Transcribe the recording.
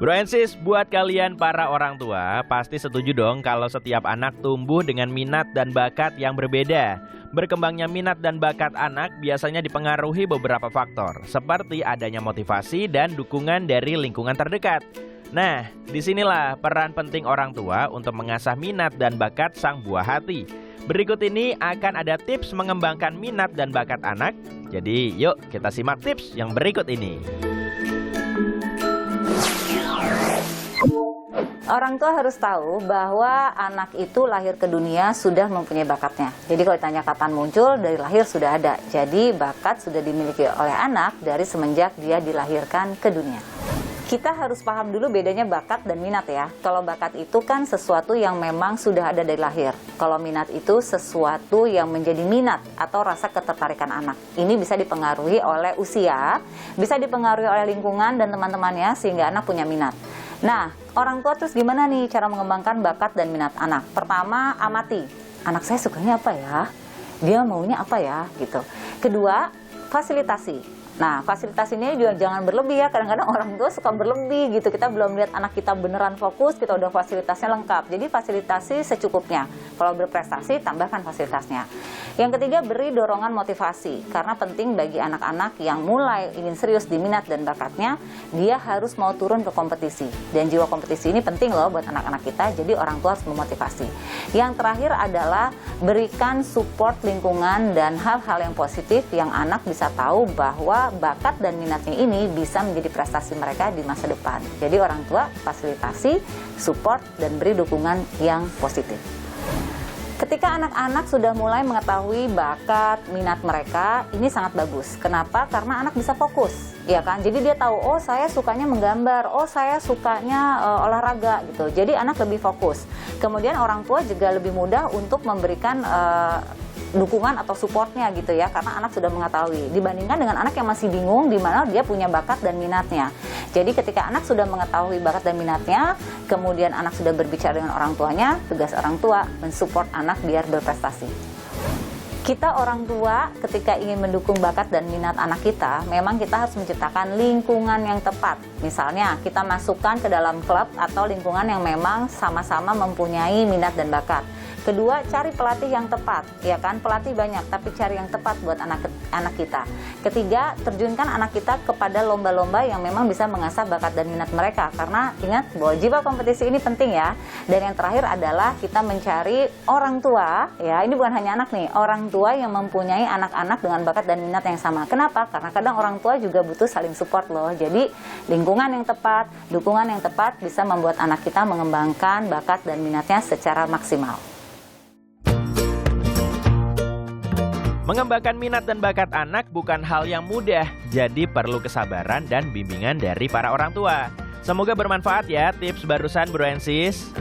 Bro and sis, buat kalian para orang tua, pasti setuju dong kalau setiap anak tumbuh dengan minat dan bakat yang berbeda. Berkembangnya minat dan bakat anak biasanya dipengaruhi beberapa faktor, seperti adanya motivasi dan dukungan dari lingkungan terdekat. Nah, disinilah peran penting orang tua untuk mengasah minat dan bakat sang buah hati. Berikut ini akan ada tips mengembangkan minat dan bakat anak. Jadi, yuk kita simak tips yang berikut ini. Orang tua harus tahu bahwa anak itu lahir ke dunia sudah mempunyai bakatnya. Jadi kalau ditanya kapan muncul, dari lahir sudah ada. Jadi bakat sudah dimiliki oleh anak dari semenjak dia dilahirkan ke dunia. Kita harus paham dulu bedanya bakat dan minat ya. Kalau bakat itu kan sesuatu yang memang sudah ada dari lahir. Kalau minat itu sesuatu yang menjadi minat atau rasa ketertarikan anak. Ini bisa dipengaruhi oleh usia, bisa dipengaruhi oleh lingkungan dan teman-temannya sehingga anak punya minat. Nah, orang tua terus gimana nih cara mengembangkan bakat dan minat anak? Pertama, amati. Anak saya sukanya apa ya? Dia maunya apa ya? Gitu. Kedua, fasilitasi. Nah, fasilitasi ini juga jangan berlebih ya. Kadang-kadang orang tua suka berlebih gitu. Kita belum lihat anak kita beneran fokus, kita udah fasilitasnya lengkap. Jadi fasilitasi secukupnya. Kalau berprestasi, tambahkan fasilitasnya. Yang ketiga, beri dorongan motivasi. Karena penting bagi anak-anak yang mulai ingin serius di minat dan bakatnya, dia harus mau turun ke kompetisi. Dan jiwa kompetisi ini penting loh buat anak-anak kita, jadi orang tua harus memotivasi. Yang terakhir adalah berikan support lingkungan dan hal-hal yang positif yang anak bisa tahu bahwa bakat dan minatnya ini bisa menjadi prestasi mereka di masa depan. Jadi orang tua fasilitasi, support, dan beri dukungan yang positif. Ketika anak-anak sudah mulai mengetahui bakat, minat mereka, ini sangat bagus. Kenapa? Karena anak bisa fokus, ya kan? Jadi dia tahu, oh saya sukanya menggambar, oh saya sukanya olahraga gitu. Jadi anak lebih fokus. Kemudian orang tua juga lebih mudah untuk memberikan dukungan atau supportnya gitu ya, karena anak sudah mengetahui dibandingkan dengan anak yang masih bingung di mana dia punya bakat dan minatnya. Jadi ketika anak sudah mengetahui bakat dan minatnya, kemudian anak sudah berbicara dengan orang tuanya, tugas orang tua mensupport anak biar berprestasi. Kita orang tua ketika ingin mendukung bakat dan minat anak kita, memang kita harus menciptakan lingkungan yang tepat. Misalnya kita masukkan ke dalam klub atau lingkungan yang memang sama-sama mempunyai minat dan bakat. Kedua, cari pelatih yang tepat, ya kan? Pelatih banyak, tapi cari yang tepat buat anak kita. Ketiga, terjunkan anak kita kepada lomba-lomba yang memang bisa mengasah bakat dan minat mereka. Karena ingat bahwa jiwa kompetisi ini penting ya. Dan yang terakhir adalah kita mencari orang tua, ya ini bukan hanya anak nih, orang tua yang mempunyai anak-anak dengan bakat dan minat yang sama. Kenapa? Karena kadang orang tua juga butuh saling support loh. Jadi lingkungan yang tepat, dukungan yang tepat bisa membuat anak kita mengembangkan bakat dan minatnya secara maksimal. Mengembangkan minat dan bakat anak bukan hal yang mudah, jadi perlu kesabaran dan bimbingan dari para orang tua. Semoga bermanfaat ya tips barusan Bro and Sis.